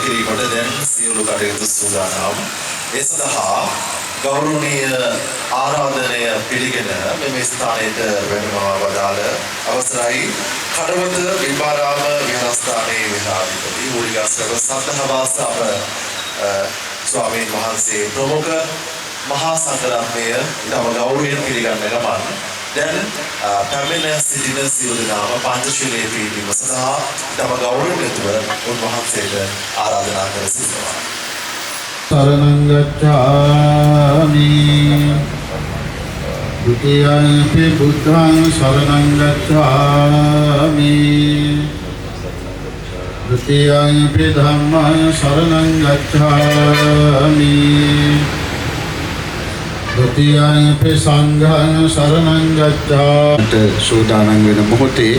කිරීමට දැන් සියලු කටයුතු සූදානම්. ඒ සඳහා ගෞරවනීය ආරාධනය පිළිගෙන මේ ස්ථානයට වැඩමවා වදාළ අවසරයි කඩවත විභාරාම විහාරස්ථානයේ විහාරාධිපති මූලිකාශ්‍රව සද්ධාවාස අප ස්වාමීන් වහන්සේ ප්‍රමුඛ මහා සංඝරත්නය තම ගෞරවයෙන් පිළිගන්න ගමන් දැන් පැමිණ සිටින සියලු දෙනාම පංචශීලයේ පිළිපදීම සඳහා තම ගෞරවයෙන් යුතුව උන්වහන්සේට ආරාධනා කර සිටිනවා. शरणं गच्छामि द्वितीयंपि बुद्धं शरणं गच्छामि तृतीयंपि धम्मं शरणं गच्छामि द्वितीयंपि संघं शरणं गच्छामि සූදානම් වෙන මොහොතේ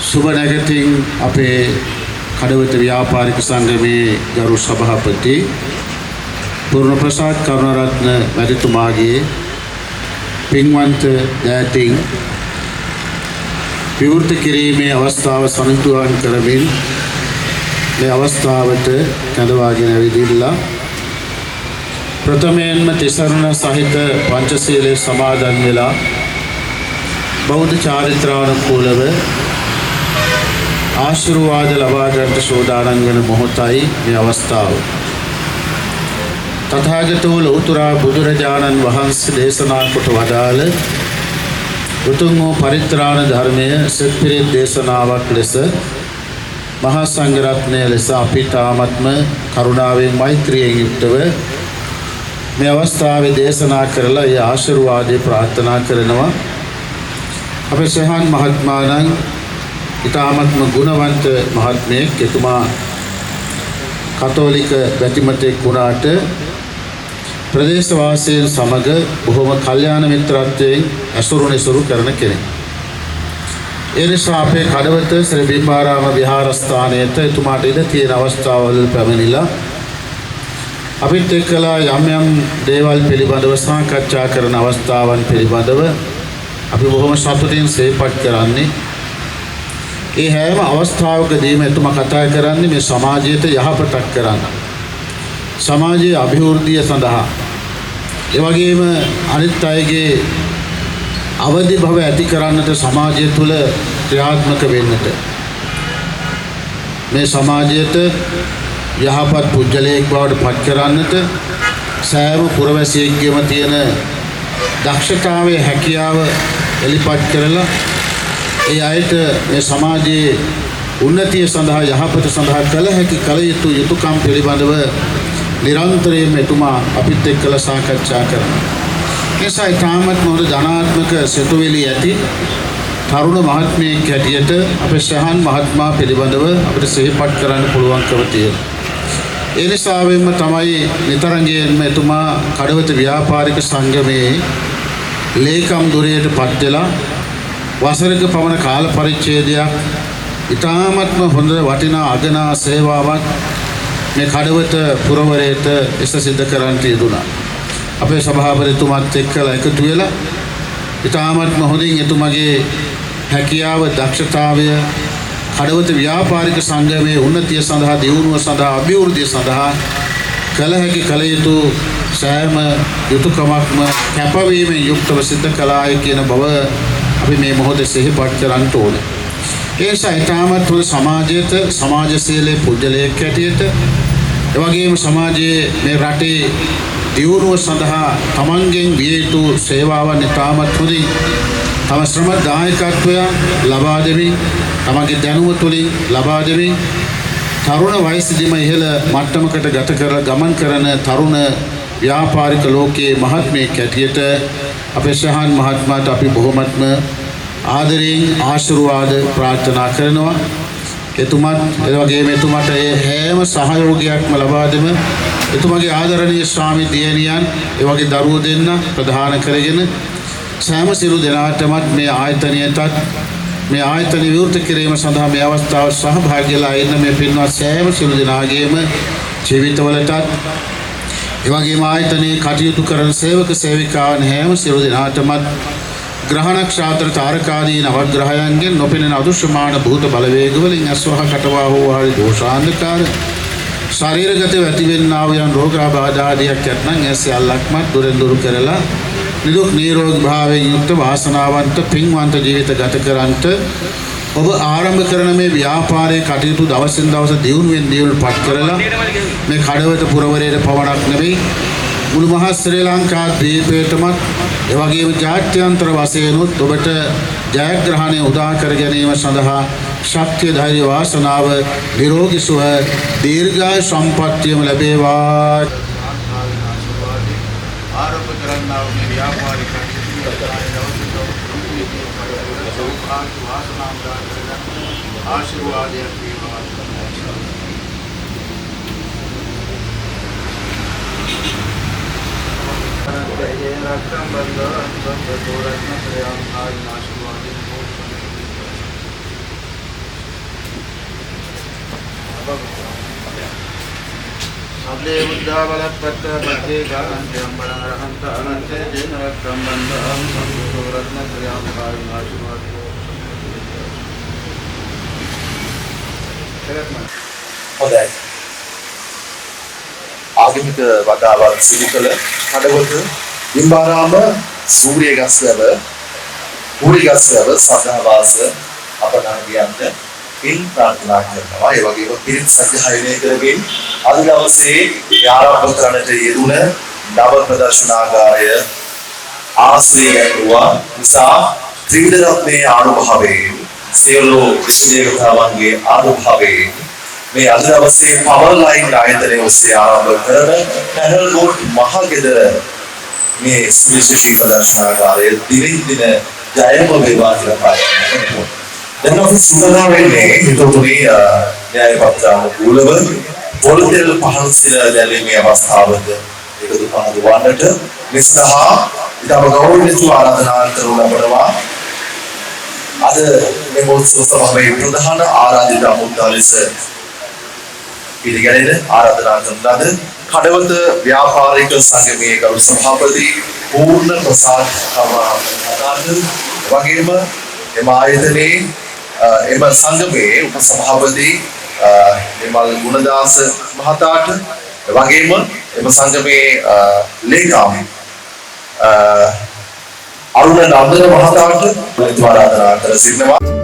සුබ නැගතින් අපේ කඩවත ව්‍යාපාරික සංගමේ ගරු සභාපති පූර්ණ ප්‍රසාද් කරුණාරත්න මැතිතුමාගේ පින්වන්ත දෑතින් විවෘත කිරීමේ අවස්ථාව සනිටුහන් කරමින් මේ අවස්ථාවට කැඳවාගෙන ඇවිදිලා ප්‍රථමයෙන්ම තිසරණ සහිත පංචශීලයේ සමාදන් වෙලා බෞද්ධ චාරිත්‍රානුකූලව ආශිර්වාද ලබා ගන්නට සෝදානම් වෙන මොහොතයි මේ අවස්ථාව. තථාගතෝ ලෞතර බුදුරජාණන් වහන්සේ දේශනා කොට වදාළ උතුම් වූ පරිත්‍රාණ ධර්මය සත්‍පිරිත් දේශනාවක් ලෙස මහා සංඝරත්නය ලෙස අපිට ආත්ම කරුණාවෙන් මෛත්‍රියෙන් යුක්තව මේ අවස්ථාවේ දේශනා කරලා ඒ ආශිර්වාදය ප්‍රාර්ථනා කරනවා. අපේ සහන් මහත්මාණන් ඉතාමත්ම ගුණවන්ත මහත්මයෙක්. එතුමා කතෝලික බැතිමතෙක් වුණාට ප්‍රදේශවාසීන් සමග බොහොම කල්යාණ මිත්‍රත්වයෙන් ඇසුරු කරන කෙනෙක්. ඒ නිසා අපේ කඩවත ශ්‍රී බිම්බාරාම විහාරස්ථානයට එතුමාට ඉඳ තියෙන අවස්ථාවවල පැමිණිලා අපිත් එක්කලා යම් යම් දේවල් පිළිබඳව සාකච්ඡා කරන අවස්ථාවන් පිළිබඳව අපි බොහොම සතුටින් සේපත් කරන්නේ. ඒ හැම අවස්ථාවකදීම එතුමා කතා කරන්නේ මේ සමාජයට යහපතක් කරන්න. සමාජයේ අභිවෘද්ධිය සඳහා. ඒ වගේම අනිත් අයගේ අවදි භව ඇති කරන්නට සමාජය තුළ ක්‍රියාත්මක වෙන්නට. මේ සමාජයට යහපත් පුජ්‍යලයක් බවට පත් කරන්නට සෑම පුරවැසියෙක්ගේම තියෙන දක්ෂතාවයේ හැකියාව එලිපත් කරලා ඒ අයට මේ සමාජයේ උන්නතිය සඳහා යහපත සඳහා කළ හැකි කල යුතු යුතුයකම් පිළිබඳව නිරන්තරයෙන්ම එතුමා අපිත් එක්කලා සාකච්ඡා කරනවා. ඒසයි තාමත් මොහොත ධනාත්මක සෙතුවිලි ඇති තරුණ මහත්මයෙක් හැටියට අපේ සහන් මහත්මයා පිළිබඳව අපිට සිහිපත් කරන්න පුළුවන්කම තියෙනවා. ඒ නිසාවෙන්ම තමයි නිතරංගයෙන්ම එතුමා කඩවත ව්‍යාපාරික සංගමයේ ලේකම් ධුරයට පත් වෙලා වසරක පමණ කාල පරිච්ඡේදයක් ඉතාමත්ම හොඳ වටිනා අගනා සේවාවක් මේ කඩවත පුරවරයට ඉෂ්ට සිද්ධ කරන්නට යෙදුණා. අපේ සභාපතිතුමත් එක්කලා එකතු වෙලා ඉතාමත්ම හොඳින් එතුමගේ හැකියාව දක්ෂතාවය කඩවත ව්‍යාපාරික සංගමයේ උන්නතිය සඳහා දියුණුව සඳහා අභිවෘද්ධිය සඳහා කළ හැකි කළ යුතු සෑම යුතුයකමක්ම කැපවීමෙන් යුක්තව සිද්ධ කළාය කියන බව අපි මේ මොහොතේ සිහිපත් කරන්න ඕනේ. ඒ නිසා ඊටමත් සමාජයට සමාජශීලී පුජ්‍යලයක් හැටියට ඒ වගේම සමාජයේ මේ රටේ දියුණුව සඳහා තමන්ගෙන් විය යුතු සේවාවන් ඊටමත් හොඳින් තම ශ්‍රම දායකත්වය ලබා දෙමින් තමන්ගේ දැනුම තුළින් ලබා දෙමින් තරුණ වයසදීම ඉහළ මට්ටමකට ගත කර ගමන් කරන තරුණ ව්‍යාපාරික ලෝකයේ මහත්මයෙක් හැටියට අපේ සහන් මහත්මයාට අපි බොහොමත්ම ආදරයෙන් ආශිර්වාද ප්‍රාර්ථනා කරනවා. එතුමත් ඒ වගේම එතුමට ඒ හැම සහයෝගයක්ම ලබා දෙම එතුමගේ ආදරණීය ස්වාමි දියණියන් ඒ වගේ දරුවෝ දෙන්න ප්‍රධාන කරගෙන සෑම සියලු දෙනාටමත් මේ ආයතනයටත් මේ ආයතන විවෘත කිරීම සඳහා මේ අවස්ථාව සහභාගීලා ඉන්න මේ පින්වත් සෑම සියලු දෙනාගේම ජීවිතවලටත් ඒ වගේම ආයතනයේ කටයුතු කරන සේවක සේවිකාවන් හැම සියලු දෙනාටමත් ග්‍රහණක්ෂාත්‍ර තාරකාදී නවග්‍රහයන්ගෙන් නොපෙනෙන අදෘශ්‍යමාන භූත බලවේගවලින් අස්වහ කටවා හෝ හරි දෝෂාන්ධකාර ශරීරගත ඇතිවෙන්නා වූ යම් රෝගාබාධ ආදියක් ඇතනම් ඒ සියල්ලක්ම දුරෙන් දුරු කරලා නිදුක් නිරෝගී භාවයෙන් යුක්ත වාසනාවන්ත පින්වන්ත ජීවිත ගත කරන්ට ඔබ ආරම්භ කරන මේ ව්‍යාපාරයේ කටයුතු දවසින් දවස දියුණුවෙන් දියුණුවටපත් කරලා මේ කඩවත පුරවරයේ පවණක් නෙවෙයි මුළු මහත් ශ්‍රී ලංකා ද්වීපයටම ඒ වගේම ජාත්‍යන්තර වශයෙන් ඔබට ජයග්‍රහණය උදා කර ගැනීම සඳහා ශක්තිය ධෛර්ය වාසනාව නිරෝගී සුව දීර්ඝායු සම්පන්නියම ලැබේවා ආරම්භ කරන්නා වූ ව්‍යාපාරික ආශිර්වාදයක් වේවා. රක්ෂම් බන්ධ සම්පතෝරත්න ප්‍රයාම ආශිර්වාදයෙන් සබ්ලේ බුද්ධා බලපත්ත පත්තේ ගාන්තයම් බණරහන්ත අනන්තේ ජේන රක්ෂම් බන්ධ සම්පතෝරත්න ප්‍රයාම ආශිර්වාදයෙන් හොඳයි. ආගමික වතාවත් සිදු කළ කඩවත බිම්බාරාම සූර්යගස්වැව පුරිගස්වැව සදාවාස අපනාගියන්ට පින් ප්‍රාර්ථනා කරනවා. ඒ වගේම පිරිත් සජ්ජායනය කරමින් අද දවසේ ආරම්භ කරන්නට යෙදුන නව ප්‍රදර්ශනාගාරය ආශ්‍රය ගැටුවා නිසා ත්‍රිවිධ රත්නයේ ආනුභාවයෙන් සියලු විශ්වවිද්‍යාලයන්ගේ ආනුභාවයෙන් මේ අද දවසේ පවර් ලයින් ආයතනය ඔස්සේ ආරම්භ කරන පැනල්ගෝඩ් මහගෙදර මේ සුවිශේෂී ප්‍රදර්ශනාගාරය දිනෙන් දින ජයම වේවා කියලා ප්‍රාර්ථනා කරනවා. දැන් අපි සූදානම් වෙන්නේ හිතෝතුනේ න්‍යායපත්‍රානුකූලව පොළොතෙල් පහන් සිර දැරීමේ අවස්ථාවද එකතු පහදවන්නට මෙසඳහා ඉතාම ගෞරවනීය ආරාධනා කරනු ලබනවා. අද මේ මහෝත්සව සභාවේ ප්‍රධාන ආරාධිත අමුත්තා ලෙස පිළිගැනෙන ආරාධනා කරන ලද කඩවත ව්‍යාපාරික සංගමයේ ගරු සභාපති පූර්ණ ප්‍රසාද් කමාරාධන වගේම එම ආයතනයේ එම සංගමයේ උපසභාපති නිමල් ගුණදාස මහතාට වගේම එම සංගමයේ ලේකම් අරුණ නන්දන මහතාට ආරාධනා කර සිටිනවා.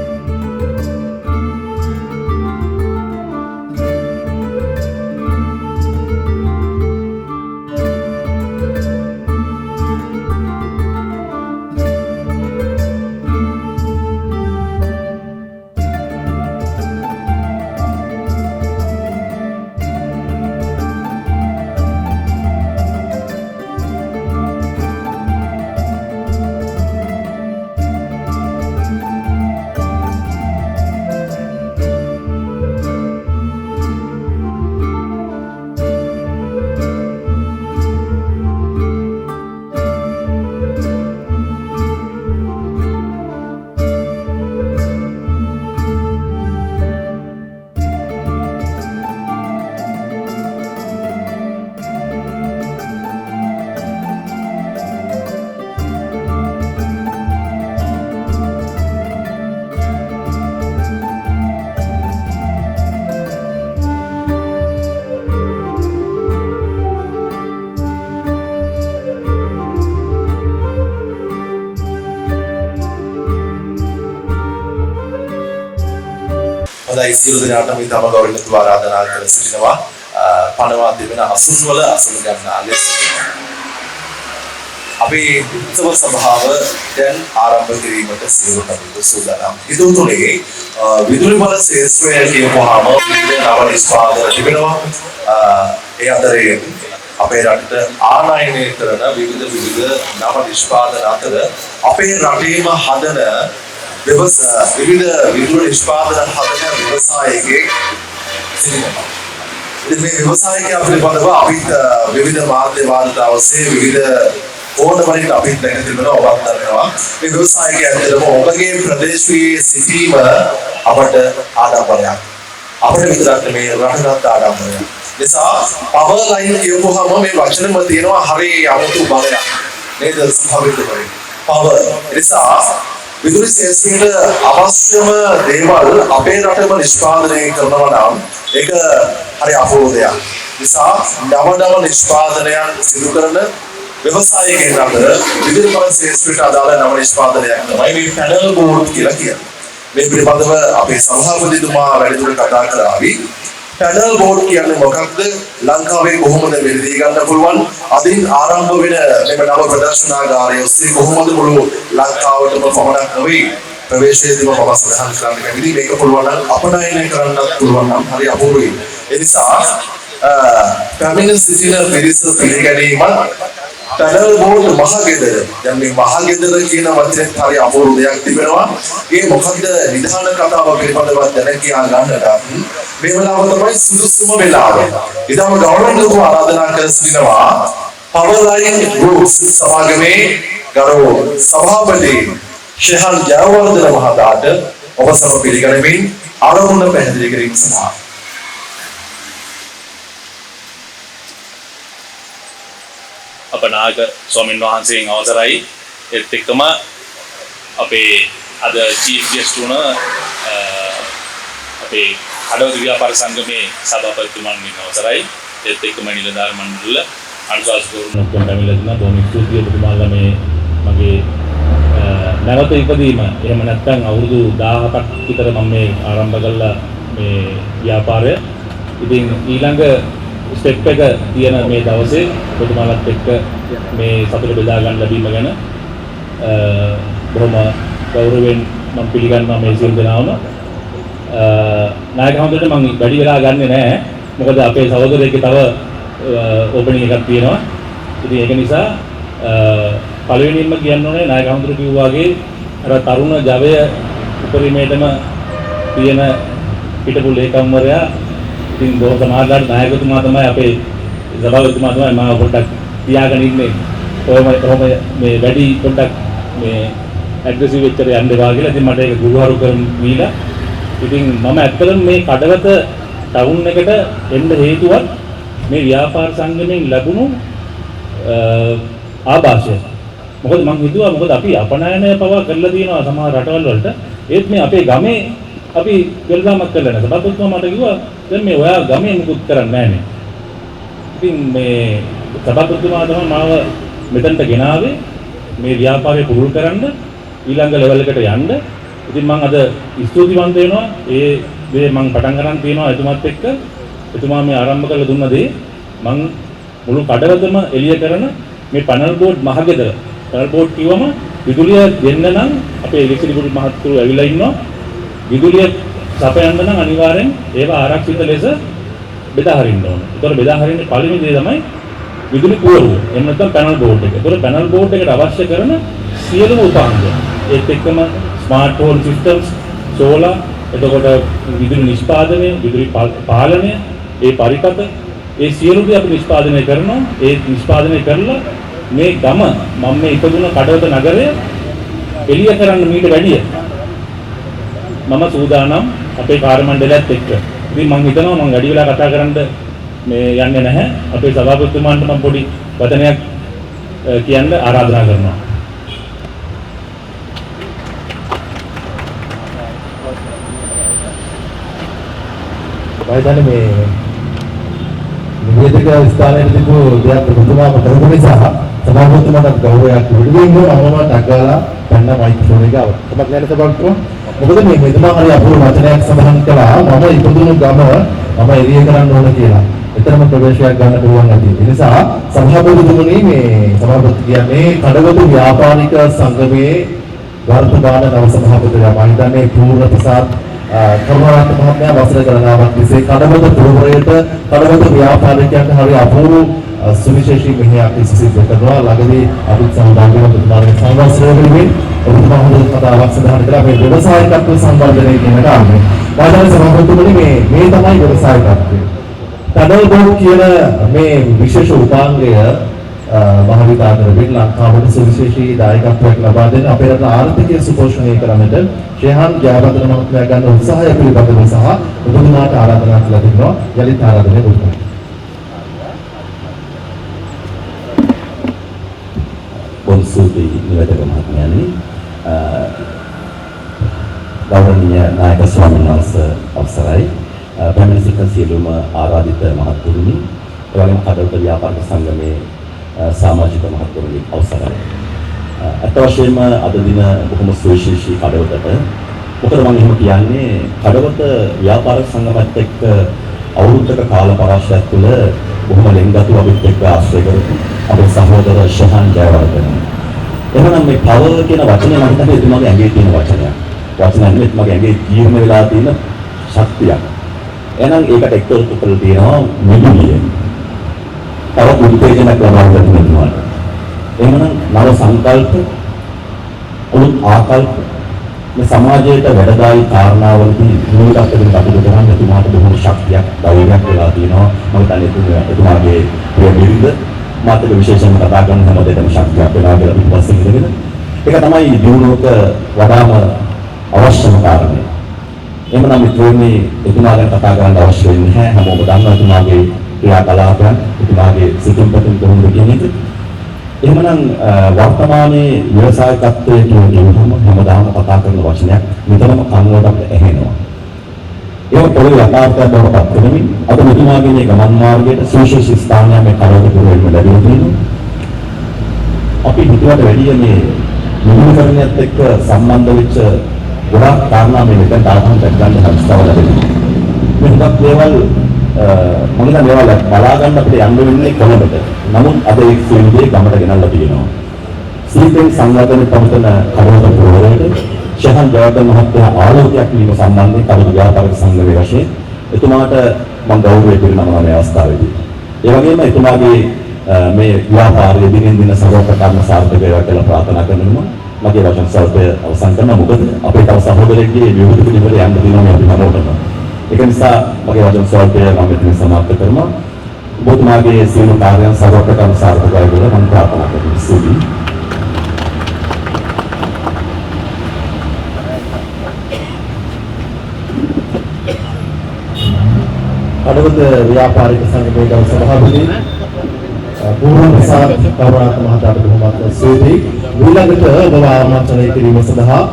හොඳයි සියලු දෙනාටම ඉතාම ගෞරවණීය ආරාධනා කර සිටිනවා පනවා දෙවෙන අසුන්වල අසුන් ගන්නා ලෙස අපි උත්සව සභාව දැන් ආරම්භ කිරීමට සියලු කටයුතු සූදානම්. ඉදුතුනේ විදුලි බල ශේෂ්ත්‍රය කියවහම විවිධ නව නිෂ්පාදන තිබෙනවා. ඒ අතරේ අපේ රටට ආනයනය කරන විවිධ නව නිෂ්පාදන අතර අපේ රටේම හදන විවිධ විදුලි නිෂ්පාදන හදන ව්‍යවසායකයෙක් සිටිනවා. ඉතින් මේ ව්‍යවසායකයා පිළිබඳව අපිත් විවිධ මාධ්‍ය වාර්තා ඔස්සේ විවිධ ඕනවලින් අපිත් දැන තිබෙනවා ඔබත් දන්නවා. මේ ව්‍යවසායකයා ඇත්තටම ඔබගේ ප්‍රදේශයේ සිටීම අපට ආඩම්බරයක්. අපිට විතරක් නෙමෙයි රටකට ආඩම්බරයක්. නිසා පවර් ලයින් කියවුවහම මේ වචනෙම තියෙනවා හරි අමුතු බලයක්. නේද සභාවිතුමනි? power. නිසා විදුලි ශේෂ්ත්‍රයට අවශ්‍යම දේවල් අපේ රටේම නිෂ්පාදනය කරනවා නම් ඒක හරි අපූර්ව දෙයක්. නිසා නව නිෂ්පාදනයන් සිදු කරන ව්‍යවසායකයන් අතර විදුලි බල ශේෂ්ත්‍රයට අදාළ නව නිෂ්පාදනයක් තමයි මේ පැනල් බෝඩ් කියලා කියන්නේ. මේ පිළිබඳව අපේ සභාපතිතුමා වැඩිදුරට කතා කරાવી. පැනල් බෝඩ් කියන්නේ මොකක්ද? ලංකාවේ කොහොමද මෙලදී ගන්න පුළුවන්? අදින් ආරම්භ වෙන මේ නව ප්‍රදර්ශනාගාරය ඔස්සේ කොහොමද මුළු ලංකාවටම පමණක් නෙවෙයි ප්‍රවේශයේදීම අවසන් කරන්න කැමති මේක පුළුවන් නම් අපනයනය කරන්නත් පුළුවන් නම් හරි අපූර්වයි. ඒ නිසා පැමිණ සිටින පිරිස පිළිගැනීම පැනල් බෝඩ් මහගෙදර. දැන් මේ මහගෙදර කියන වචනේ හරි අපූර්ව දෙයක් තිබෙනවා. ඒ මොකක්ද නිධාන කතාව පිළිබඳව දැන කියා ගන්නට මේ වෙලාව තමයි සුදුසුම වෙලාව. ඉදම ගෞරවණීය ආරාධනා කර සිටිනවා පවර්ලයින් ගෲප්ස් සමාගමේ ගරු සභාපති ශෙහන් ජයවර්ධන මහතාට ඔබ සම පිළිගැනීමෙන් ආරම්භන පැහැදිලි කිරීම සඳහා අපනායක ස්වාමීන් වහන්සේගෙන් අවසරයි. ඒත් එක්කම අපේ අද චීෆ් ගෙස්ට් වුණ අපේ හඩවත ව්‍යාපාර සංගමේ සභාපතිතුමන්ගෙන් අවසරයි. ඒත් එක්කම නිලධාරි මණ්ඩල අනුශාසකවරුන් ඔක්කොම පැමිණලා තිනවා. බොහොම ස්තුතියි ඔබතුමාලා මේ මගේ නැවත ඉපදීම. එහෙම නැත්නම් අවුරුදු 1000ක් විතර මම මේ ආරම්භ කළා මේ ව්‍යාපාරය. ඉතින් ඊළඟ ස්ටෙප් එක තියෙන මේ දවසේ ඔබතුමාලත් එක්ක මේ සතුට බෙදා ගන්න ලැබීම ගැන බොහොම ගෞරවයෙන් මම පිළිගන්නවා මේ සියලු දෙනාම. නායක හඳුනට මම වැඩි වෙලා ගන්නෙ නෑ. මොකද අපේ සහෝදරයෙක්ගේ තව ඕපනින් එකක් තියෙනවා. ඉතින් ඒක නිසා පළවෙනියෙන්ම කියන්න ඕනේ නායක හඳුන කිව්වා වගේ අර තරුණ ජවය උපරිමයටම තියෙන පිටපු ලේකම්වරයා ඉතින් බොහෝ සමාජාට නායකතුමා තමයි අපේ සභාපතිතුමා තමයි මාව පොඩ්ඩක් තියාගෙන ඉන්නේ. කොහොම මේ වැඩි පොඩ්ඩක් මේ ඇග්‍රෙසිව් වෙච්චර යන්න එපා කියලා. ඉතින් මට ඒක ගුරුහරු කරමිලා. ඉතින් මම ඇත්තටම මේ කඩවත ටවුන් එකට එන්න හේතුවක් මේ ව්‍යාපාර සංගමයෙන් ලැබුණු ආభాෂය. මොකද මම හිතුවා මොකද අපි අපනයනය පවා කරලා තියෙනවා සමහර රටවල් වලට. ඒත් මේ අපේ ගමේ අපි වෙළඳාමක් කරලා නැහැ. සභාපතිතුමා මට කිව්වා දැන් මේ ඔයා ගමේ මුකුත් කරන්නේ නැහනේ. ඉතින් මේ සභාපතිතුමා තමයි මාව මෙතනට ගෙනාවේ මේ ව්‍යාපාරය පුරුදු කරන්න ඊළඟ ලෙවල් එකට යන්න. ඉතින් මම අද ස්තුතිවන්ත වෙනවා. ඒ දේ මම පටන් ගන්න තියෙනවා එතුමාත් එක්ක. එතුමා මේ ආරම්භ කරලා දුන්න දේ මම මුළු කඩවතම එළිය කරන මේ පැනල් බෝඩ් මහගෙදර. පැනල් බෝඩ් කිව්වම විදුලිය දෙන්න නම් අපේ ඉලෙක්ට්‍රිසිටි මහත්තුරු ඇවිල්ලා ඉන්නවා. විදුලිය සපයන්න නම් අනිවාර්යෙන් ඒව ආරක්ෂිත ලෙස බෙදා හරින්න ඕන. ඒතකොට බෙදා හරින්න පළවෙනි දේ තමයි විදුලි පුවරුව. එහෙම නැත්නම් පැනල් බෝඩ් එක. ඒතකොට පැනල් බෝඩ් එකට අවශ්‍ය කරන සියලුම උපාංග ඒත් එක්කම ස්මාර්ට් හෝම් සිස්ටම්ස්, සෝලාර්, එතකොට විදුලි නිෂ්පාදනය, විදුලි පාලනය, ඒ පරිකත, ඒ සියලු දේ අපි නිෂ්පාදනය කරනවා. ඒ නිෂ්පාදනය කරලා මේ ගම මම මේ ඉපදුන කඩවත නගරය එළිය කරන්න මීට වැඩිය මම සූදානම් අපේ කාර්ය මණ්ඩලයත් එක්ක. ඉතින් මම හිතනවා මම වැඩි වෙලා කතා කරන්න මේ යන්නේ නැහැ. අපේ සභාපතිතුමාන්ට මම පොඩි වචනයක් කියන්න ආරාධනා කරනවා. වයිදන්නේ මේ නිවේදක ස්ථානයේ තිබු දෙයක් ප්‍රතිමාම කරපු නිසා සභාපතිතුමාට ගෞරවයක් පිළිගන්න මම ටගාලා පන්න මයික්‍රොෆෝන් එක ආවා. තමයි නේද සභාපතිතුමා? මොකද මේ මෙතුමා හරි අපූර්ව වචනයක් සඳහන් කළා මම ඉපදුණු ගම මම එළිය කරන්න ඕන කියලා. එතරම් ප්‍රවේශයක් ගන්න පුළුවන් නැති. ඒ නිසා සභාපතිතුමනි මේ සභාපති කියන්නේ කඩවතු ව්‍යාපාරික සංගමයේ වර්තමාන නව සභාපතිතුමා මම හිතන්නේ පූර්ණ ප්‍රසාද් කරුණාරත්න මහත්මයා වසර ගණනාවක් තිස්සේ කඩවත පුරවරයට කඩවත ව්‍යාපාරිකයන්ට හරි අපූර්ව සුවිශේෂී මෙහෙයක් සිදු කරනවා. ළඟදී අපිත් සහභාගී වුණ තුමාගේ සංවාදයෙන් ඔබතුමා හොඳ කතාවක් සඳහන් කළා මේ ව්‍යවසායිකත්ව සංවර්ධනය කියන කාරණේ. වාදන සභාපතිතුමනි මේ තමයි ව්‍යවසායිකත්වය. පැනල් බෝඩ් කියන මේ විශේෂ උපාංගය මහවිතාගරෙන් ලංකාවට සුවිශේෂී දායකත්වයක් ලබා දෙන අපේ රට ආර්ථිකය සුපෝෂණය කරන්නට ශේහන් ජයවර්ධන මහත්මයා ගන්න උත්සාහය පිළිබඳව සහ ඔබතුමාට ආරාධනා කළා තිබෙනවා. යලිත් ආරාධනය කරනවා. Bonsuti නිවැදක මහත්මයාණනි, ගෞරවනීය නායක ස්වාමීන් වහන්සේ අවසරයි, පැමිණ සිටින සියලුම ආරාධිත මහත්තුරුනි, ඒ වගේම කඩවත ව්‍යාපාරික සංගමේ සමාජික මහත්තුරුනි අවසරයි. අත් වශයෙන්ම අද දින බොහොම සුවිශේෂී කඩවතට මොකද මම එහෙම කියන්නේ කඩවත ව්‍යාපාරික සංගමත් එක්ක අවුරුද්දක කාල පරාසයක් තුළ බොහොම ලෙන්ගතු අපිත් එක්ක ආශ්‍රය කරපු අපේ සහෝදර ශහන් ජයවර්ධන. එහෙනම් මේ පවර් කියන වචනේ මම හිතන්නේ එතුමාගේ ඇඟේ තියෙන වචනයක්. වචනයක් නෙමෙයි එතුමාගේ ඇඟේ ජීර්ණ වෙලා තියෙන ශක්තියක්. එහෙනම් ඒකට එක්තොත් කරලා තියෙනවා මිදුලිය. තව උත්තේජනක් ලබා ගන්න වෙනවා. එහෙනම් නව සංකල්ප අලුත් ආකල්ප මේ සමාජයට වැඩදායි කාරණාවලදී මූලිකත්වයෙන් කටයුතු කරන්න එතුමාට බොහොම ශක්තියක් ධෛර්යයක් වෙලා තියෙනවා. මම හිතන්නේ එතුමාගේ ප්‍රිය බිරිඳ මාතක විශේෂයෙන්ම කතා කරන හැමදේටම ශක්තියක් වෙනවා කියලා පිටපස්සෙන් ඉඳගෙන ඒක තමයි දිනුවක වඩාම අවශ්‍යම කාරණය. එහෙමනම් මිත්‍රෝනි එතුමා ගැන කතා කරන්න අවශ්‍ය වෙන්නේ නැහැ. හැමෝම දන්නවා එතුමාගේ ක්‍රියාකලාපයන්, එතුමාගේ සිතින් පැතුම් කොහොමද කියන එක. එහෙමනම් වර්තමානයේ ව්‍යවසායකත්වයේ කියනම හැමදාම කතා කරන වචනයක් නිතරම කන්නකට ඇහෙනවා. ඒක පොළොවේ යථාර්ථයක් බවට පත් වෙනමින් අද මෙතුමාගේ මේ ගමන් මාර්ගයේ සුවිශේෂී ස්ථානයක් මේ කඩවත පුරවීම ලැබෙලා තියෙනවා. අපි හිතුවට වැඩිය මේ නිර්මාණයත් එක්ක සම්බන්ධ වෙච්ච ගොඩාක් කාරණා මේ මෙතන තාම දැක්ගන්න හැකියාව ලැබෙනවා. මේ හුඟක් දේවල් මම හිතන්නේ ඒවල බලා ගන්න අපිට යන්න වෙන්නේ කොළඹට. නමුත් අද ඒ සියලුදේ ගමට ගෙනල්ලා තියෙනවා. සීතෙන් සංවර්ධනයේ පවතන කඩවත පුරවරයට ශහන් ජයවර්ධන මහත්තයා ආලෝකයක් වීම සම්බන්ධයෙන් කඩවත ව්‍යාපාරික සංගමයේ වශයෙන් එතුමාට මම ගෞරවය පිරිනමනවා මේ අවස්ථාවේදී. ඒ වගේම එතුමාගේ මේ ව්‍යාපාරයේ දිනෙන් දින සර්වප්‍රකාරම සාර්ථක වේවා කියලා ප්‍රාර්ථනා කරනවා. මගේ වචන සල්පය අවසන් කරනවා. මොකද අපේ තව සහෝදරයෙක්ගේ විවිධ පිළිවෙල යන්න තියෙනවා මේ අපි හැමෝටම. ඒක නිසා මගේ වචන සල්පය මම මෙතන සමාප්ත කරනවා. ඔබතුමාගේ සියලු කාර්යයන් සර්වප්‍රකාරම සාර්ථක වේවා කියලා මම ප්‍රාර්ථනා කරනවා. ස්තුතියි. කඩවත ව්‍යාපාරික සංගමයේ ගෞරව සභාපති පූර්ව ප්‍රසාද් කරුණාක මහතාට බොහොමත් ස්තුතියි. ඊළඟට ඔබ ආමන්ත්‍රණය කිරීම සඳහා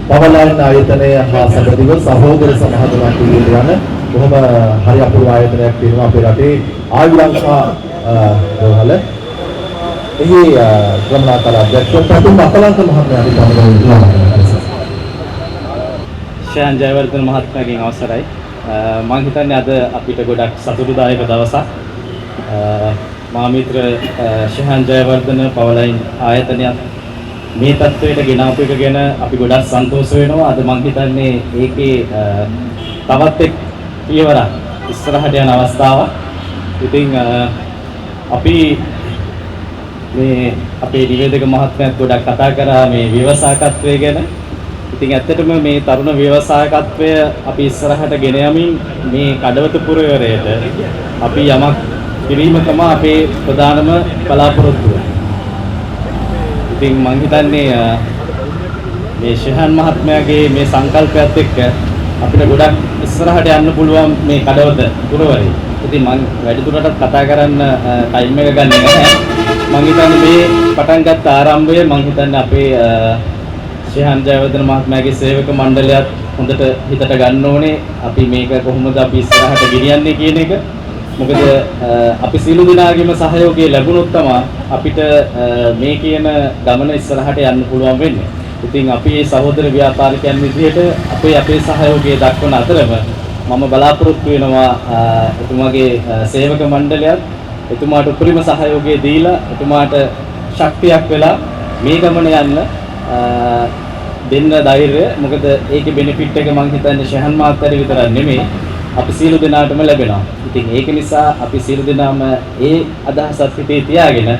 පවලයන් ආයතනය හා සැබදිව සහෝදර සමාගමක් පිළිබඳ යන බොහොම හරි අපූර්ව ආයතනයක් තියෙනවා අපේ රටේ ආයු ලංකා රෝහල. එහි ක්‍රමනාකාර අධ්‍යක්ෂ ප්‍රතුම් අකලංක මහත්මයාට සම්බන්ධ ශයන් ජයවර්ධන මහත්මයාගෙන් අවසරයි. මම හිතන්නේ අද අපිට ගොඩක් සතුටුදායක දවසක්. මා මිත්‍ර ශයන් ජයවර්ධන පවලයින් ආයතනයත් මේ තත්ත්වයට ගෙනාපු එක ගැන අපි ගොඩක් සන්තෝෂ වෙනවා. අද මම හිතන්නේ ඒකේ තවත් එක් පියවරක් ඉස්සරහට යන අවස්ථාවක්. ඉතින් අපි මේ අපේ නිවේදක මහත්මයාත් ගොඩක් කතා කරා මේ ව්‍යවසායකත්වය ගැන. ඉතින් ඇත්තටම මේ තරුණ ව්‍යවසායකත්වය අපි ඉස්සරහට ගෙන යමින් මේ කඩවත පුරවරයට අපි යමක් කිරීම තමයි අපේ ප්‍රධානම බලාපොරොත්තුව. ඉතින් මම හිතන්නේ මේ ශහන් මහත්මයාගේ මේ සංකල්පයත් එක්ක අපිට ගොඩක් ඉස්සරහට යන්න පුළුවන් මේ කඩවත පුරවරේ. ඉතින් මම වැඩිදුරටත් කතා කරන්න ටයිම් එක ගන්නෙ නැහැ. මම හිතන්නේ මේ පටන් ගත්ත ආරම්භය මම හිතන්නේ අපේ ශහන් ජයවර්ධන මහත්මයාගේ සේවක මණ්ඩලයත් හොඳට හිතට ගන්න ඕනේ. අපි මේක කොහොමද අපි ඉස්සරහට ගෙනියන්නේ කියන එක. මොකද අපි සියලු දෙනාගේම සහයෝගය ලැබුණොත් තමයි අපිට මේ කියන ගමන ඉස්සරහට යන්න පුළුවන් වෙන්නේ. ඉතින් අපි මේ සහෝදර ව්‍යාපාරිකයන් විදිහට අපේ සහයෝගය දක්වන අතරම මම බලාපොරොත්තු වෙනවා එතුමාගේ සේවක මණ්ඩලයත් එතුමාට උපරිම සහයෝගය දීලා එතුමාට ශක්තියක් වෙලා මේ ගමන යන්න දෙන්න ධෛර්යය. මොකද ඒකේ බෙනිෆිට් එක මම හිතන්නේ ශහන් මහත්තයාට විතරක් නෙමෙයි අපි සියලු දෙනාටම ලැබෙනවා. ඉතින් ඒක නිසා අපි සියලු දෙනාම ඒ අදහසත් හිතේ තියාගෙන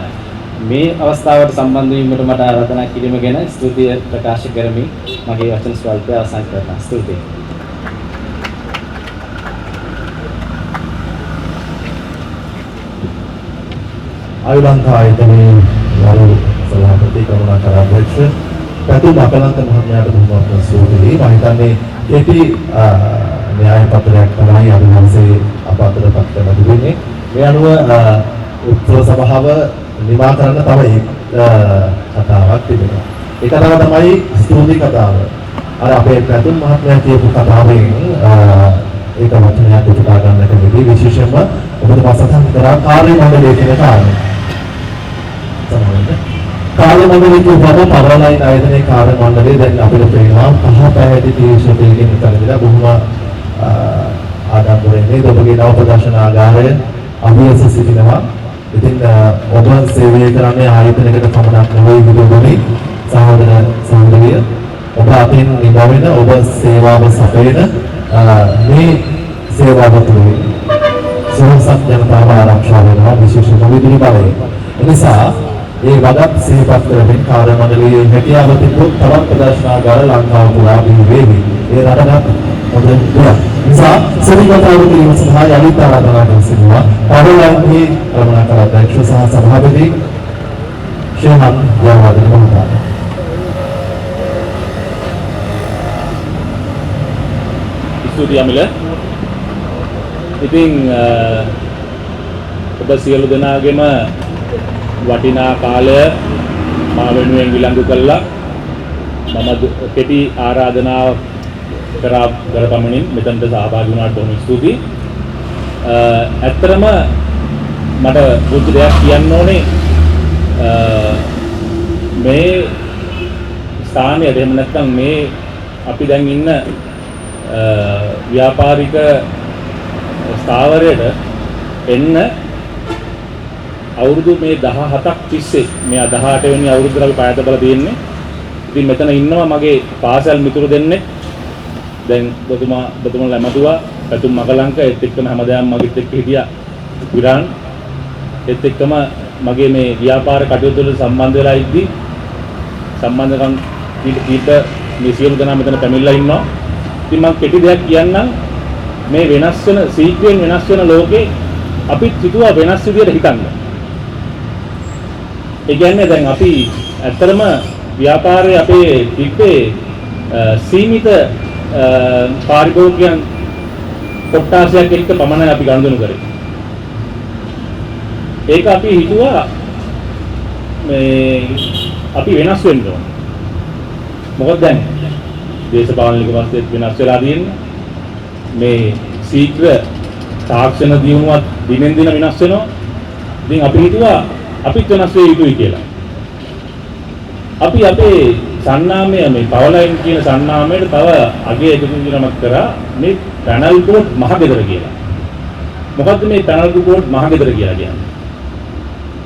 මේ අවස්ථාවට සම්බන්ධ වීමට මට ආරාධනා කිරීම ගැන ස්තුතිය ප්‍රකාශ කරමි. මගේ වචන ස්වල්පය අවසන් කරනවා. ස්තුතියි. ආයු ලංකා ආයතනයේ වරු සභාපති කරුණාකර අධ්‍යක්ෂ පැතුම් අකලංක මහත්මයාට බොහොමත් ස්තුතියි. මම හිතන්නේ ඒටි න්‍යාය පත්‍රයක් තමයි අද දවසේ අප අතරපත් කරලා තිබෙන්නේ. මේ අනුව උත්සව සභාව නිමා කරන්න තව කතාවක් තිබෙනවා. ඒ කතාව තමයි ස්තුති කතාව. අර අපේ පැතුම් මහත්මයා කියපු කතාවෙන් ඒක වචනයක් උපුටා ගන්නට වෙදී විශේෂයෙන්ම ඔබතුමා සඳහන් කරා කාර්ය මණ්ඩලයේ කියන කාරණය. කාර්ය මණ්ඩලයේ කියවම පවරලයින් ආයතනයේ කාර්ය මණ්ඩලය දැන් අපිට පේනවා පහ පැහැදිලි තීක්ෂණයකින් ඉතරදලා බොහොම ආඩම්බරයෙන් නේද ඔබගේ නව ප්‍රදර්ශනාගාරය අභියස සිටිනවා. ඉතින් ඔබ සේවය කරන්නේ ආයතනයකට පමණක් නෙවෙයි විදුලි සහෝදරිය ඔබ අතින් නිමවෙන ඔබ සේවාව සපයන මේ සේවාව තුළින් සෝසත් ජනතාව ආරක්ෂා වෙනවා විශේෂයෙන්ම විදුලි බලය. එනිසා ඒ වගත් සිහිපත් කරමින් කාර්ය මණ්ඩලයේ හැකියාව තිබුත් තවත් ප්‍රදර්ශනාගාර ලංකාව පුරා බිහි වේවි. ඒ රටකට හොඳ දෙයක්. නිසා සෙනගතාවු කිරීම සඳහා යලිත් ආරාධනා කර සිටිනවා. පවලන්හි කළමනාකර අධ්‍යක්ෂ සහ සභාපති ශ්‍රීමන් ජයවර්ධන මහතා. ස්තුතියි අමිල. ඉතින් ඔබ සියලු දෙනාගේම වටිනා කාලය මා වෙනුවෙන් විලංගු කළා. මම කෙටි ආරාධනාවක් කරපමණින් මෙතනට සහභාගී වුණාට බොහොම ස්තුතියි. ඇත්තටම මට පුංචි දෙයක් කියන්න ඕනේ. මේ ස්ථානයේ එහෙම නැත්නම් මේ අපි දැන් ඉන්න ව්‍යාපාරික ස්ථාවරයට එන්න අවුරුදු මේ 17ක් තිස්සේ මේ 18 වෙනි අවුරුද්දට අපි පායත බල තියෙන්නේ. ඉතින් මෙතන ඉන්නවා මගේ පාසල් මිතුරු දෙන්නෙක්. දැන් ඔබතුමා ලැමතුවා පැතුම් මගලංක ඒත් එක්කම හැමදාම මගෙත් එක්ක හිටියා විරාන්. ඒත් එක්කම මගේ මේ ව්‍යාපාර කටයුතු වලට සම්බන්ධ වෙලා ඉද්දි සම්බන්ධකම් කීප මේ සියලු දෙනා මෙතන පැමිණලා ඉන්නවා. ඉතින් මම කෙටි දෙයක් කියන්නම්. මේ වෙනස් වෙන සීක්‍රෙන් වෙනස් වෙන ලෝකේ අපි හිතුවා වෙනස් විදියට හිතන්න. ඒ කියන්නේ දැන් අපි ඇත්තටම ව්‍යාපාරයේ අපේ තිබ්බේ සීමිත පාරිභෝගිකයන් කොට්ටාසයක් එක්ක පමණයි අපි ගනුදෙනු කරේ. ඒක අපි හිතුවා මේ අපි වෙනස් වෙන්න ඕන. මොකද දැන් දේශපාලනික වස්තුත් වෙනස් වෙලා තියෙන්නේ. මේ ශීඝ්‍ර තාක්ෂණ දියුණුවත් දිනෙන් දින වෙනස් වෙනවා. ඉතින් අපි හිතුවා අපිත් වෙනස් වෙ යුතුයි කියලා. අපි අපේ සන්නාමය මේ පවලයින් කියන සන්නාමයට තව අගය එකතු කිරීමක් කරා මේ පැනල් බෝඩ් මහගෙදර කියලා. මොකද්ද මේ පැනල් බෝඩ් මහගෙදර කියලා කියන්නේ?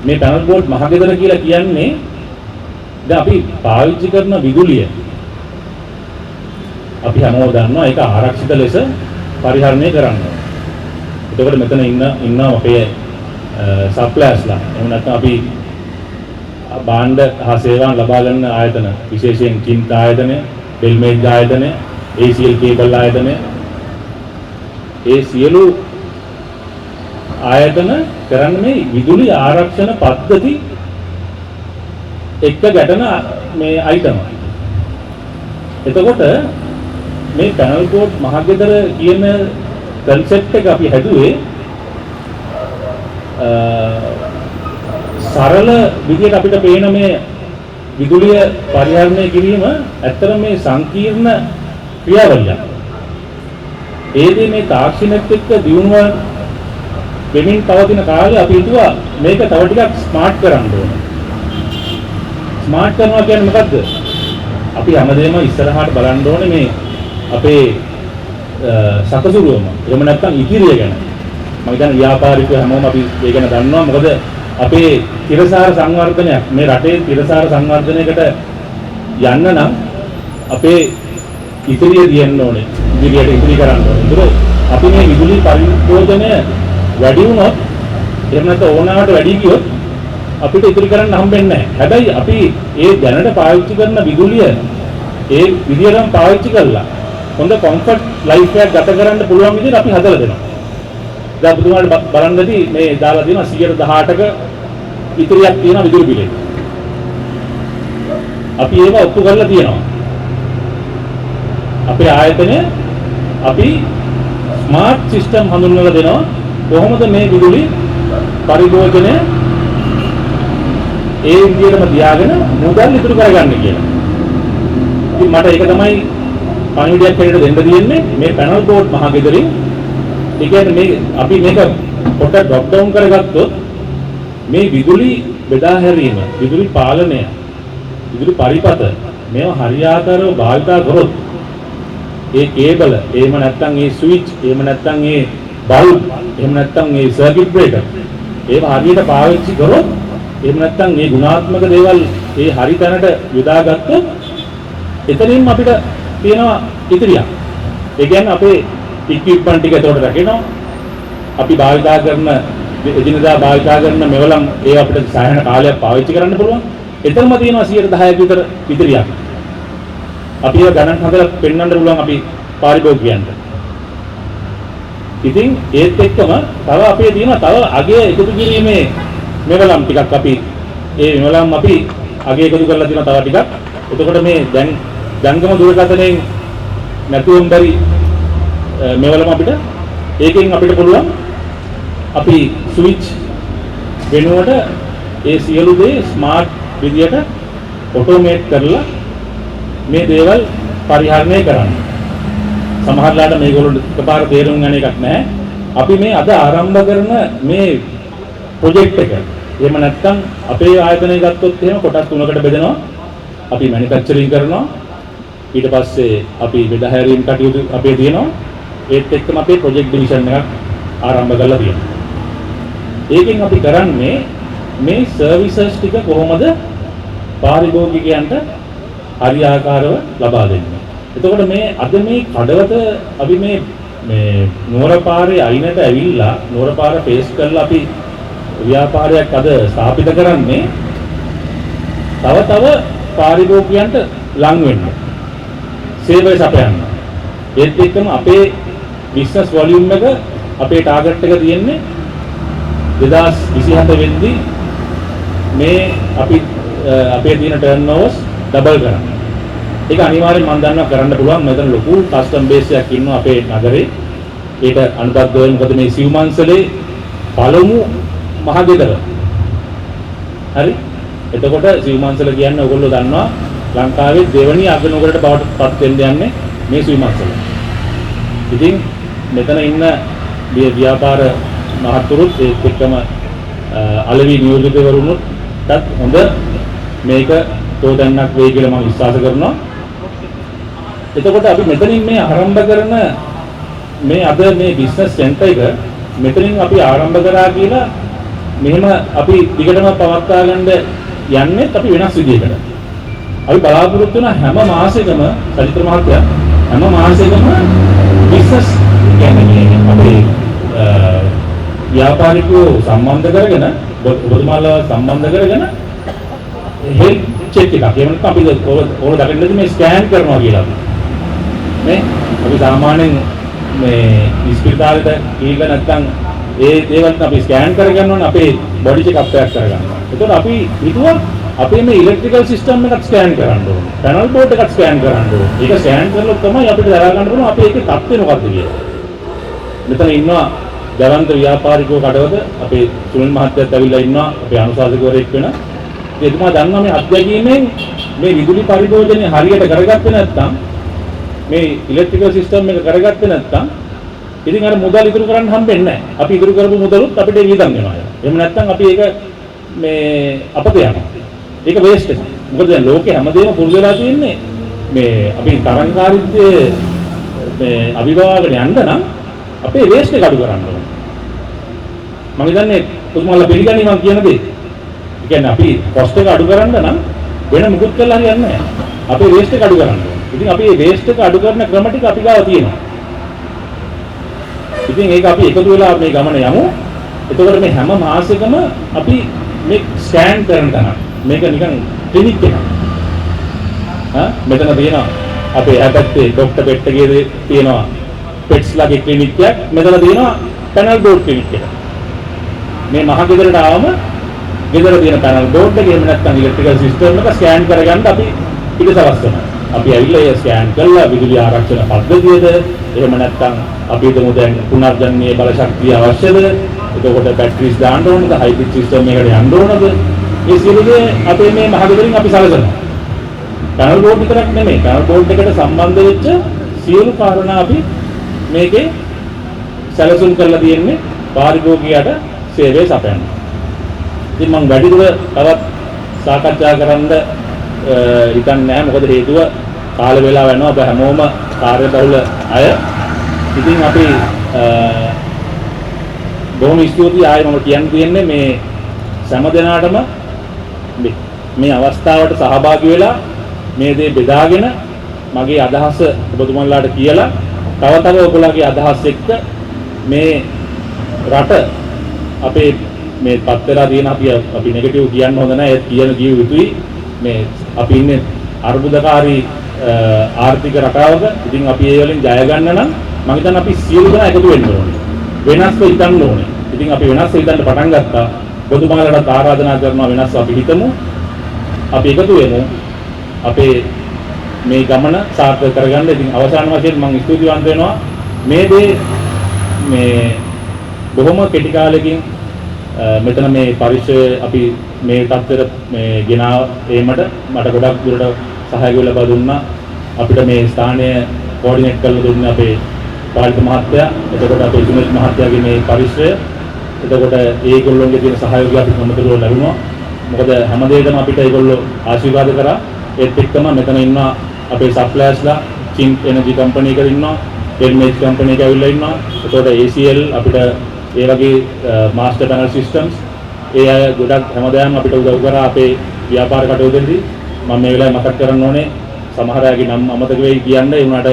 මේ පැනල් බෝඩ් මහගෙදර කියලා කියන්නේ දැන් අපි පාවිච්චි කරන විදුලිය අපි හැමෝම දන්නවා ඒක ආරක්ෂිත ලෙස පරිහරණය කරන්න ඕනේ. එතකොට මෙතන ඉන්නවා අපේ සප්ලයර්ස්ලා. එහෙම නැත්නම් අපි භාණ්ඩ හා සේවාන් ලබා ගන්න ආයතන විශේෂයෙන් කින්ත ආයතනය, බෙල්මේඩ් ආයතනය, ACL කේබල් ආයතනය. ඒ සියලු ආයතන කරන්නේ මේ විදුලි ආරක්ෂණ පද්ධති එක්ක ගැටෙන මේ අයිටම. එතකොට මේ පැනල් බෝඩ් මහගෙදර කියන කන්සෙප්ට් එක අපි හැදුවේ සරල විදියට අපිට පේන මේ විදුලිය පරිහරණය කිරීම ඇත්තටම මේ සංකීර්ණ ක්‍රියාවලියක්. ඒදී මේ තාක්ෂණයත් එක්ක දියුණුව වෙමින් පවතින කාලේ අපි හිතුවා මේක තව ටිකක් ස්මාර්ට් කරන්න ඕනේ. ස්මාර්ට් කරනවා කියන්නේ මොකද්ද? අපි හැමදේම ඉස්සරහට බලන්න ඕනේ මේ අපේ සකසුරුවම. එහෙම නැත්නම් ඉදිරිය ගැන. මම හිතන්නේ ව්‍යාපාරිකයෝ හැමෝම අපි ඒ ගැන දන්නවා. මොකද අපේ තිරසාර සංවර්ධනයක් මේ රටේ තිරසාර සංවර්ධනයකට යන්න නම් අපේ ඉදිරිය දියන්න ඕනේ. ඉදිරියට ඉදිරි කරන්න ඕනේ. ඒතර අපි මේ විදුලි පරිභෝජනය වැඩි වුණොත් එහෙම නැත්නම් ඕනෑමට වැඩි ගියොත් අපිට ඉදිරි කරන්න හම්බෙන්නේ නැහැ. හැබැයි අපි ඒ දැනට පාවිච්චි කරන විදුලිය ඒ විදියටම පාවිච්චි කරලා හොඳ කම්ෆර්ට් ලයිෆ් එකක් ගත කරන්න පුළුවන් විදිහට අපි හදලා දෙනවා. දැන් ඔබතුමාට බලන්නදී මේ දාලා දෙනවා 118ක ඉතිරියක් තියෙන විදුලි බිලේ. අපි ඒව ඔප්පු කරලා තියෙනවා. අපේ ආයතනය අපි ස්මාර්ට් සිස්ටම් හඳුන්වලා දෙනවා. කොහොමද මේ විදුලි පරිභෝජනය ඒ විදිහටම තියාගෙන මුදල් ඉතුරු කරගන්න කියලා. ඉතින් මට ඒක තමයි පණිවිඩයක් හැටියට දෙන්න තියෙන්නේ මේ පැනල් බෝඩ් මහගෙදරින්. ඒ කියන්නේ මේ අපි මේක පොඩ්ඩක් ඩ්‍රොප් ඩවුන් කරගත්තොත් මේ විදුලි බෙදා හැරීම, විදුලි පාලනය, විදුලි පරිපත මේවා හරියාකාරව භාවිතා කරොත් ඒ කේබල, එහෙම නැත්නම් ඒ ස්විච්, එහෙම නැත්නම් ඒ බල්බ්, එහෙම නැත්නම් ඒ සර්කිට් බ්‍රේකර් ඒවා හරියට පාවිච්චි කරොත්, එහෙම නැත්නම් මේ ගුණාත්මක දේවල් ඒ හරි තැනට යොදාගත්තොත් එතනින්ම අපිට තියෙනවා ඉතිරියක්. ඒ කියන්නේ අපේ ඉක්විප්මන්ට් ටික ඒතකොට රැකෙනවා. අපි භාවිතා කරන එදිනදා භාවිතා කරන මෙවලම් ඒ අපිට සායන කාලයක් පාවිච්චි කරන්න පුළුවන්. එතනම තියෙනවා 10% විතර ඉතිරියක්. අපි ඒක ගණන් හදලා පෙන්වන්න පුළුවන් අපි පාරිභෝගිකයන්ට. ඉතින් ඒත් එක්කම තව අපේ තියෙනවා තව අගය එකතු කිරීමේ මෙවලම් ටිකක් අපි ඒ මෙවලම් අපි අගය එකතු කරලා තියෙනවා තව ටිකක්. එතකොට මේ දැන් ජංගම දුරකථනයෙන් නැතුවම බැරි මෙවලම අපිට ඒකෙන් අපිට පුළුවන් අපි ස්විච් වෙනුවට ඒ සියලු දේ ස්මාර්ට් විදියට ඔටෝමේට් කරලා මේ දේවල් පරිහරණය කරන්න. සමහරట్లాට මේගොල්ලෝ එකපාර තේරුම් ගන්න එකක් නැහැ. අපි මේ අද ආරම්භ කරන මේ ප්‍රොජෙක්ට් එක. එහෙම නැත්නම් අපේ ආයතනය ගත්තොත් එහෙම කොටස් තුනකට බෙදෙනවා. අපි මැනුෆැක්චරින් කරනවා. ඊට පස්සේ අපි බෙදා හැරීම් කටයුතු අපේ තියෙනවා. ඒත් එක්කම අපේ ප්‍රොජෙක්ට් ඩිවිෂන් එකක් ආරම්භ කරලා තියෙනවා. ඒකෙන් අපි කරන්නේ මේ සර්විසස් ටික කොහොමද පාරිභෝගිකයන්ට හරියාකාරව ලබා දෙන්නේ. එතකොට මේ අද මේ කඩවත අපි මේ නුවරපාරේ අයිනට ඇවිල්ලා නුවරපාර ෆේස් කරලා අපි ව්‍යාපාරයක් අද ස්ථාපිත කරන්නේ තව පාරිභෝගිකයන්ට ලං වෙන්න. සේවය සපයන්න. ඒත් එක්කම අපේ බිස්නස් වොලියුම් එක අපේ ටාගට් එක තියෙන්නේ 2027 වෙද්දී මේ අපි අපේ තියෙන ටර්න්ಓවර්ස් ඩබල් කරන්න. ඒක අනිවාර්යෙන් මම දන්නවා කරන්න පුළුවන්. මෙතන ලොකු කස්ටම් බේස් එකක් ඉන්නවා අපේ නගරේ. ඒක අනුබද්ධ වෙන මොකද මේ සිව්මන්සලේ පළමු මහගෙදර. හරි. එතකොට සිව්මන්සල කියන්නේ ඔයගොල්ලෝ දන්නවා ලංකාවේ දෙවැනි අගනුවරට බවට පත් වෙන්න යන්නේ මේ සිව්මන්සල. ඉතින් මෙතන ඉන්න ව්‍යාපාර මහතුරුත් ඒත් එක්කම අලෙවි නියෝජිතවරුන්ටත් හොඳ මේක තෝදන්නක් වෙයි කියලා මම විශ්වාස කරනවා. එතකොට අපි මෙතනින් මේ ආරම්භ කරන මේ අද මේ බිස්නස් සෙන්ටර් එක මෙතනින් අපි ආරම්භ කරා කියලා මෙහෙම අපි දිගටම පවත්වා ගන්න යන්නේ අපි වෙනස් විදිහකට. අපි බලාපොරොත්තු වෙන හැම මාසෙකම චරිත්‍ර මහත්තයා හැම මාසෙකම බිස්නස් කියන්නේ අපේ ව්‍යාපාරිකයෝ සම්බන්ධ කරගෙන ඔබතුමාලා සම්බන්ධ කරගෙන හෙල්ත් චෙක් එකක්. එහෙම නැත්නම් අපි ඕන දකින්නදී මේ ස්කෑන් කරනවා කියලා. නේ අපි සාමාන්‍යයෙන් මේ ඉස්පිරිතාලෙට ගිහිල්ලා නැත්නම් ඒ දේවල් අපි ස්කෑන් කරගන්න ඕනේ අපේ බොඩි චෙක් අප් එකක් කරගන්න. එතකොට අපි හිතුවා අපේ මේ ඉලෙක්ට්‍රිකල් සිස්ටම් එකක් ස්කෑන් කරන්න ඕනේ. පැනල් බෝඩ් එකක් ස්කෑන් කරන්න ඕනේ. ඒක ස්කෑන් කරලා තමයි අපිට දරා ගන්න පුළුවන් අපේ ඒකේ තත්ත්වය මොකක්ද කියලා. මෙතන ඉන්නවා දවන්ත ව්‍යාපාරිකයෝ කඩවත අපේ සුනිල් මහත්තයාත් ඇවිල්ලා ඉන්නවා අපේ අනුශාසකවරයෙක් වෙන. එතුමා දන්නවා මේ අත්දැකීමෙන් මේ විදුලි පරිභෝජනය හරියට කරගත්තේ නැත්නම් මේ ඉලෙක්ට්‍රිකල් සිස්ටම් එක කරගත්තේ නැත්නම් ඉතින් අර මුදල් ඉතුරු කරන්න හම්බෙන්නේ නැහැ. අපි ඉතුරු කරපු මුදලුත් අපිට වියදම් වෙනවා. එහෙම නැත්නම් අපි ඒක මේ අපත යනවා. ඒක වේස්ට් එක. මොකද දැන් ලෝකේ හැමදේම පුරුදු වෙලා තියෙන්නේ මේ අපි තරංගකාරීත්වයේ මේ අභිභවාගෙන යන්න නම් අපේ වේස්ට් එක අඩු කරන්න ඕනේ. මම හිතන්නේ ඔතුමාලා පිළිගන්නේ මම කියන දේ. ඒ කියන්නේ අපි කොස්ට් එක අඩු කරන්න නම් වෙන මුකුත් කරලා හරියන්නේ නැහැ. අපේ වේස්ට් එක අඩු කරන්න ඕනේ. ඉතින් අපි මේ වේස්ට් එක අඩු කරන ක්‍රම ටික අපි ගාව තියෙනවා. ඉතින් ඒක අපි එකතු වෙලා මේ ගමන යමු. එතකොට මේ හැම මාසෙකම අපි මේ ස්කෑන් කරන තැන මේක නිකන් ක්ලිනික් එකක්. මෙතන තියෙනවා අපේ හැපැත්තේ ડોක්ටර් පෙට්ටගේ තියෙනවා පෙට්ස්ලාගේ ක්ලිනික් එකක්. මෙතන තියෙනවා පැනල් බෝඩ් ක්ලිනික් එක. මේ මහ ගෙදරට ආවම ගෙදර තියෙන පැනල් බෝඩ් එක එහෙම නැත්නම් ඉලෙක්ට්‍රිකල් සිස්ටම් එක ස්කෑන් කරගන්න අපි පිටසවස් කරනවා. අපි ඇවිල්ලා ඒ ස්කෑන් කරලා විදුලි ආරක්ෂණ පද්ධතියද එහෙම නැත්නම් අපි හිතමු දැන් පුනර්ජනනීය බල ශක්තිය අවශ්‍යද? එතකොට බැටරිස් දාන්න ඕනද? හයිබ්‍රිඩ් සිස්ටම් එකකට යන්න ඕනද? ඒ සියලු දේ අපේ මේ මහගෙදරින් අපි සැලසනවා. පැනල් බෝඩ් විතරක් නෙමෙයි. පැනල් බෝඩ් එකට සම්බන්ධ වෙච්ච සියලු කාරණා අපි මේකේ සැලසුම් කරලා තියෙන්නේ පාරිභෝගිකයට සේවය සපයන්න. ඉතින් මම වැඩිදුර තවත් සාකච්ඡා කරන්න හිතන්නේ නැහැ. මොකද හේතුව කාල වේලාව යනවා. අප හැමෝම කාර්යබහුල අය. ඉතින් අපි බොහොම ස්තුතියි ආයෙ මම කියන්න තියෙන්නේ මේ සෑම දෙනාටම මේ අවස්ථාවට සහභාගී වෙලා මේ දේ බෙදාගෙන මගේ අදහස ඔබතුමන්ලාට කියලා තව ඔයගොල්ලෝගේ අදහස් එක්ක මේ රට අපේ මේ පත් වෙලා තියෙන අපි නෙගටිව් කියන්න හොඳ නැහැ. ඒ කිය යුතුයි. මේ අපි ඉන්නේ අර්බුදකාරී ආර්ථික රටාවක. ඉතින් අපි ඒ වලින් ජය ගන්න නම් මම හිතන්නේ අපි සියලු දෙනා එකතු වෙන්න ඕනේ. වෙනස්ව හිතන්න ඕනේ. ඉතින් අපි වෙනස්ව හිතන්න පටන් ගත්තා. ඔබතුමාලට ආරාධනා කරනවා වෙනස්ව අපි හිතමු. අපි එකතු වෙමු. අපේ මේ ගමන සාර්ථක කරගන්න. ඉතින් අවසාන වශයෙන් මම ස්තුතිවන්ත වෙනවා මේ දේ මේ බොහොම කෙටි කාලෙකින් මෙතන මේ පරිශ්‍රය අපි මේ තත්ත්වෙට මේ ගෙනාව ඒමට මට ගොඩක් දුරට සහයෝගය ලබා දුන්නා. අපිට මේ ස්ථානය කෝඩිනේට් කරලා දුන්නේ අපේ පාලිත මහත්තයා. එතකොට අපේ සුනිල් මහත්තයාගේ මේ පරිශ්‍රය. එතකොට ඒගොල්ලෝගේ තියෙන සහයෝගය අපිට මොනතරම් ලැබුණා. මොකද හැමදේටම අපිට ඒගොල්ලෝ ආශිර්වාද කරා. ඒත් එක්කම මෙතන ඉන්න අපේ සප්ලයර්ස්ලා චින්ක් එනර්ජි කම්පැනි එකේ ඉන්නවා. එල්මේජ් කම්පැනි එකේ ඇවිල්ලා ඉන්නවා. එතකොට ACL අපිට ඒ වගේ මාස්ටර් පැනල් සිස්ටම්ස් ඒ අය ගොඩක් හැමදාම අපිට උදව් කරා අපේ ව්‍යාපාර කටයුතුවලදී. මම මේ වෙලාවේ මතක් කරන්න ඕනේ සමහර අයගේ නම් අමතක වෙයි කියන්න. ඒ වුණාට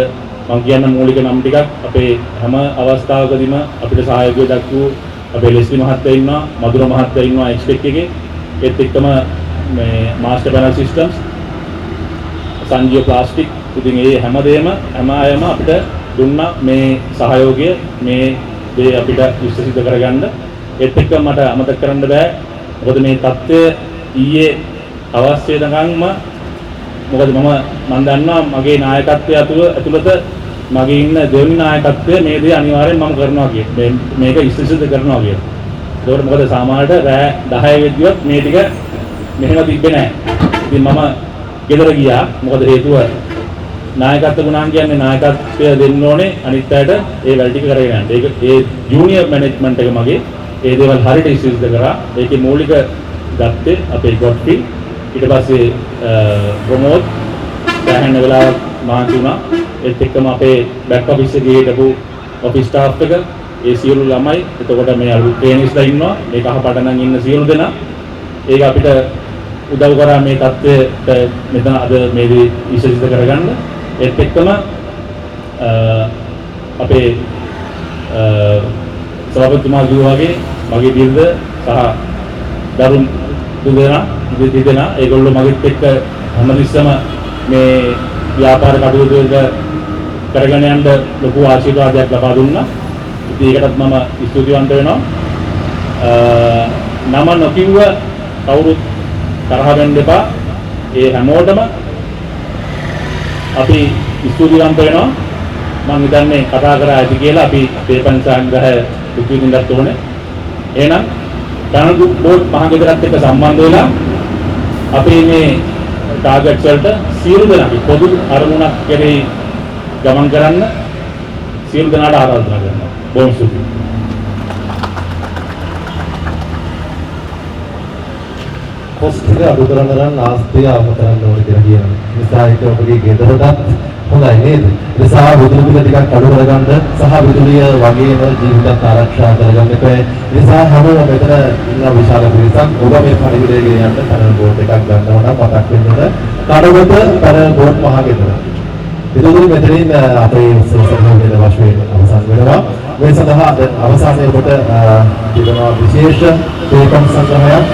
මම කියන්න මූලික නම් ටිකක් අපේ හැම අවස්ථාවකදීම අපිට සහයෝගය දක්වූ අපේ ලෙස්ලි මහත්තයා ඉන්නවා, මధుර මහත්තයා ඉන්නවා එක්ස්ටෙක් එකේ. ඒත් එක්කම මේ master panel systems, Sanjeewa plastic. ඉතින් මේ හැමදේම හැම අයම අපිට දුන්නා මේ සහයෝගය මේ දේ අපිට විශ්වසිත කරගන්න. ඒත් එක්ක මට අමතක කරන්න බෑ. මොකද මේ தත්ත්වය ඊයේ අවශ්‍ය දඟන්ම මොකද මම දන්නවා මගේ නායකත්වය ඇතුළත මගේ ඉන්න දෙවෙනි නායකත්වය මේ දේ අනිවාර්යෙන් මම කරනවා කියන්නේ. මේක විශ්වසිත කරනවා කියන්නේ. ඒකට මොකද සාමාන්‍යයට රෑ 10 වෙද්දිවත් මේ ටික මෙහෙම තිබ්බේ නැහැ. ඉතින් මම ගෙදර ගියා. මොකද හේතුව නායකත්ව ගුණාන් කියන්නේ නායකත්වය දෙන්න ඕනේ අනිත් අයට ඒ වැඩ ටික කරගෙන යන්න. ඒක ඒ ජූනියර් මැනේජ්මන්ට් එක මගේ ඒ දේවල් හරියට විශ්වසිත කරා. ඒකේ මූලික ගත්තේ අපේ ගොඩ්ෆි. ඊට පස්සේ ප්‍රමෝද් දැන් වෙලාවක් මහන්සි වුණා. ඒත් එක්කම අපේ බෑක් ඔෆිස් එකේ හිටපු ඔෆිස් ස්ටාෆ් එක ඒ සියලු ළමයි. එතකොට මේ අලුත් ට්‍රේනිස්ලා ඉන්නවා. මේක අහපටනම් ඉන්න සියලු දෙනා. ඒක අපිට උදව් කරා මේ தත්ත්වයට මෙතන අද මේ දේ විශ්වසිත කරගන්න. ඒත් එක්කම අපේ සභාපතිතුමා කිව්වා වගේ මගේ බිරිඳ සහ දරුන් දෙදෙනා ඒගොල්ලෝ මගෙත් එක්ක හැමතිස්සම මේ ව්‍යාපාර කටයුතු වලට කරගෙන යන්න ලොකු ආශිර්වාදයක් ලබා දුන්නා. ඉතින් ඒකටත් මම ස්තුතිවන්ත වෙනවා. නම නොකියුව කවුරුත් තරහ වෙන්න එපා. ඒ හැමෝටම අපි ස්තුතිවන්ත වෙනවා. මම හිතන්නේ කතා කරා ඇති කියලා අපි තේපන් සංග්‍රහය දුකින්දත් ඕනේ. එහෙනම් පැනල් බෝඩ් මහගෙදරත් එක්ක සම්බන්ධ වෙලා අපේ මේ ටාගට්ස් වලට සියලු දෙනාගේ පොදු අරමුණක් කෙරෙහි ගමන් කරන්න සියලු දෙනාට ආරාධනා කරනවා. බොහොම ස්තුතියි. පොස්ට් එක අඩු කරන්න නම් ආස්තිය අවම කරන්න ඕනේ කියලා කියනවා. නිසා ඒක ඔබගේ ගෙදරටත් හොඳයි නේද? නිසා විදුලි බිල ටිකක් අඩු කරගන්න සහ විදුලිය වගේම ජීවිතත් ආරක්ෂා කරගන්න එපා. නිසා හැමෝම මෙතන ඉන්න විශාල පිරිසක් ඔබ මේ පරිවිදේ ගෙන යන්න පැනල් බෝඩ් එකක් ගන්නවා නම් මතක් වෙන්නද කඩවත පැනල් බෝඩ් මහගෙදර. විදුලි මෙතනින් අපේ සෝසහෝදේ වශයෙන් අවසන් වෙනවා. මේ සඳහා අවසානයේ කොට තිබෙනවා විශේෂ තේකම් සංග්‍රහයක්.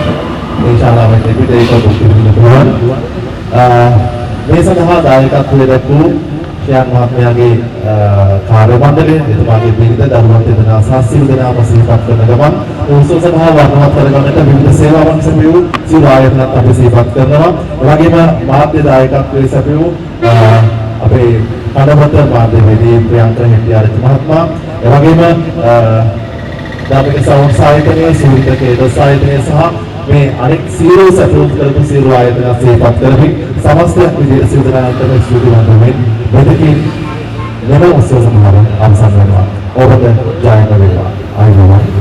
මේ ශාලාවේ දෙවිද ඒක දුක්ඛිත පුළුවන්. මේ සඳහා දායකත්වයේ දක්වූ ශ්‍යාම් මහත්මයාගේ කාර්ය මණ්ඩලය, එතුමාගේ බිරිඳ, දරුවන් දෙදෙනා සහ සියලු දෙනාම සිහිපත් කරන ගමන් උත්සව සභාව වර්ණවත් කරගන්නට විවිධ සේවාවන් සැපයූ සියලු ආයතනත් අපි සිහිපත් කරනවා. ඒ වගේම මාධ්‍ය දායකත්වයේ සැපයූ අපේ කඩවත මාධ්‍යවේදී ප්‍රියංක හෙට්ටිආරච්චි මහත්මයා, ඒ වගේම දාපික සෞන්ඩ් සායතනයේ සූරිත කේදස් සායතනයේ සහ මේ අනෙක් සියලු සතුන් කරපු සියලු ආයතන සේපත් කරමින් සමස්ත විදේශ යෝජනාන්තර ස්තුතිවන්ත වෙමින් මෙතකින් මෙම උත්සව සමාරෝහය අවසන් වෙනවා. ඔබට ජය වේවා. ආයුබෝවන්.